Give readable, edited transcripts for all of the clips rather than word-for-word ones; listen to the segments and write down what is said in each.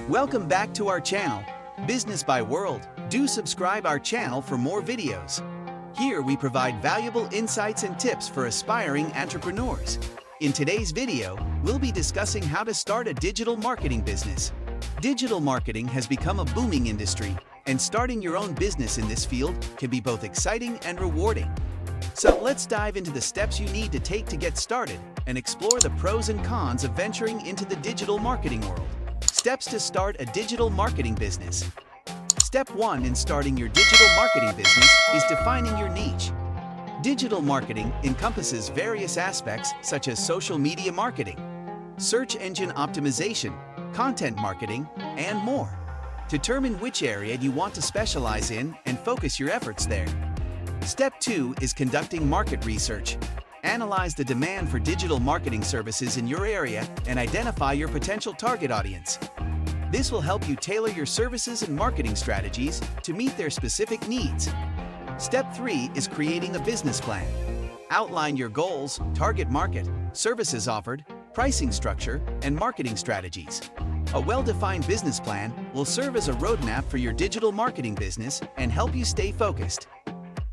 Welcome back to our channel, Business by World. Do subscribe our channel for more videos. Here we provide valuable insights and tips for aspiring entrepreneurs. In today's video, we'll be discussing how to start a digital marketing business. Digital marketing has become a booming industry, and starting your own business in this field can be both exciting and rewarding. So let's dive into the steps you need to take to get started and explore the pros and cons of venturing into the digital marketing world. Steps to start a digital marketing business. Step 1 in starting your digital marketing business is defining your niche. Digital marketing encompasses various aspects such as social media marketing, search engine optimization, content marketing, and more. Determine which area you want to specialize in and focus your efforts there. Step 2 is conducting market research. Analyze the demand for digital marketing services in your area and identify your potential target audience. This will help you tailor your services and marketing strategies to meet their specific needs. Step 3 is creating a business plan. Outline your goals, target market, services offered, pricing structure, and marketing strategies. A well-defined business plan will serve as a roadmap for your digital marketing business and help you stay focused.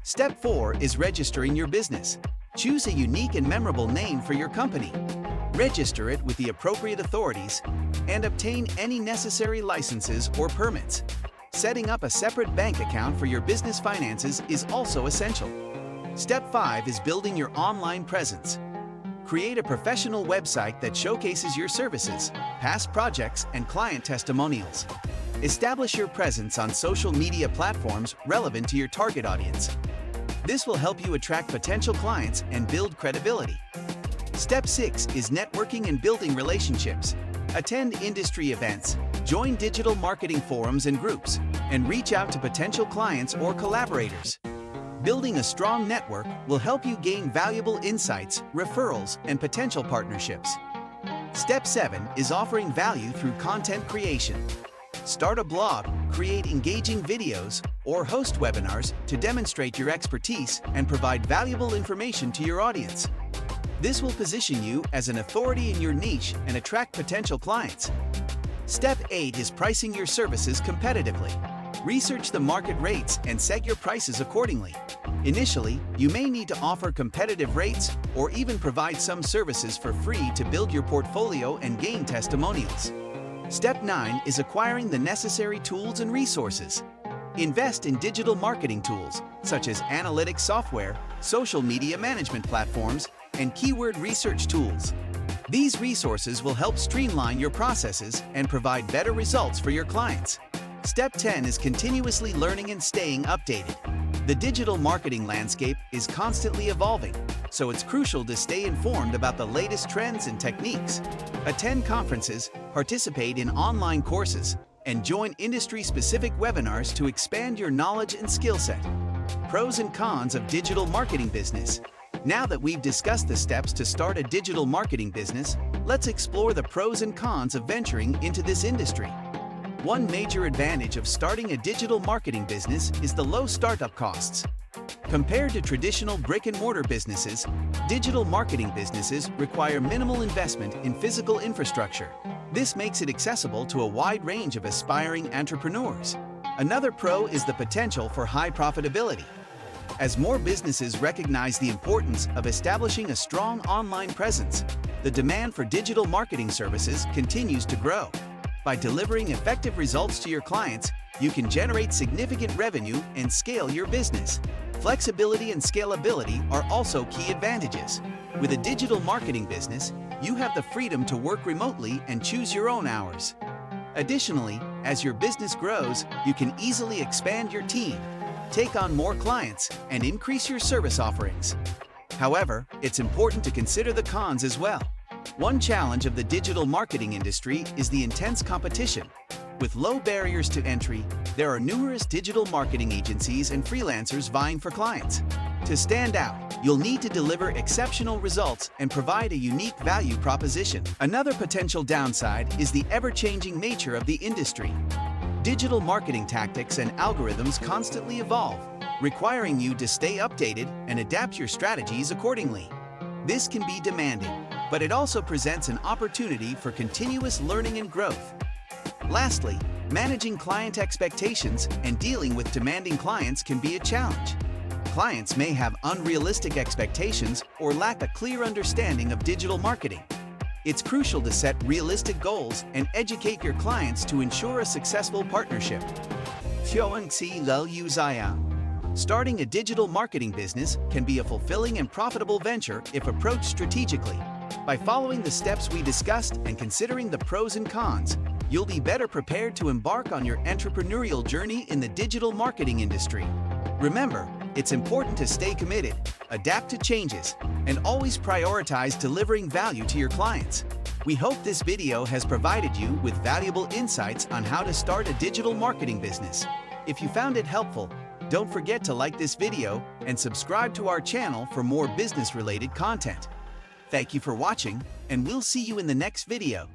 Step 4 is registering your business. Choose a unique and memorable name for your company. Register it with the appropriate authorities and obtain any necessary licenses or permits. Setting up a separate bank account for your business finances is also essential. Step 5 is building your online presence. Create a professional website that showcases your services, past projects, and client testimonials. Establish your presence on social media platforms relevant to your target audience. This will help you attract potential clients and build credibility. Step 6 is networking and building relationships. Attend industry events, join digital marketing forums and groups, and reach out to potential clients or collaborators. Building a strong network will help you gain valuable insights, referrals, and potential partnerships. Step 7 is offering value through content creation. Start a blog, create engaging videos, or host webinars to demonstrate your expertise and provide valuable information to your audience. This will position you as an authority in your niche and attract potential clients. Step 8 is pricing your services competitively. Research the market rates and set your prices accordingly. Initially, you may need to offer competitive rates or even provide some services for free to build your portfolio and gain testimonials. Step 9 is acquiring the necessary tools and resources. Invest in digital marketing tools such as analytics software, social media management platforms, and keyword research tools. These resources will help streamline your processes and provide better results for your clients. Step 10 is continuously learning and staying updated. The digital marketing landscape is constantly evolving, so it's crucial to stay informed about the latest trends and techniques. Attend conferences, participate in online courses, and join industry-specific webinars to expand your knowledge and skill set. Pros and cons of digital marketing business. Now that we've discussed the steps to start a digital marketing business, let's explore the pros and cons of venturing into this industry. One major advantage of starting a digital marketing business is the low startup costs. Compared to traditional brick-and-mortar businesses, digital marketing businesses require minimal investment in physical infrastructure. This makes it accessible to a wide range of aspiring entrepreneurs. Another pro is the potential for high profitability. As more businesses recognize the importance of establishing a strong online presence, the demand for digital marketing services continues to grow. By delivering effective results to your clients, you can generate significant revenue and scale your business. Flexibility and scalability are also key advantages. With a digital marketing business, you have the freedom to work remotely and choose your own hours. Additionally, as your business grows, you can easily expand your team, take on more clients, and increase your service offerings. However, it's important to consider the cons as well. One challenge of the digital marketing industry is the intense competition. With low barriers to entry, there are numerous digital marketing agencies and freelancers vying for clients. To stand out, you'll need to deliver exceptional results and provide a unique value proposition. Another potential downside is the ever-changing nature of the industry. Digital marketing tactics and algorithms constantly evolve, requiring you to stay updated and adapt your strategies accordingly. This can be demanding, but it also presents an opportunity for continuous learning and growth. Lastly, managing client expectations and dealing with demanding clients can be a challenge. Clients may have unrealistic expectations or lack a clear understanding of digital marketing. It's crucial to set realistic goals and educate your clients to ensure a successful partnership. 学问 Starting a digital marketing business can be a fulfilling and profitable venture if approached strategically. By following the steps we discussed and considering the pros and cons, you'll be better prepared to embark on your entrepreneurial journey in the digital marketing industry. Remember, it's important to stay committed, adapt to changes, and always prioritize delivering value to your clients. We hope this video has provided you with valuable insights on how to start a digital marketing business. If you found it helpful, don't forget to like this video and subscribe to our channel for more business-related content. Thank you for watching, and we'll see you in the next video.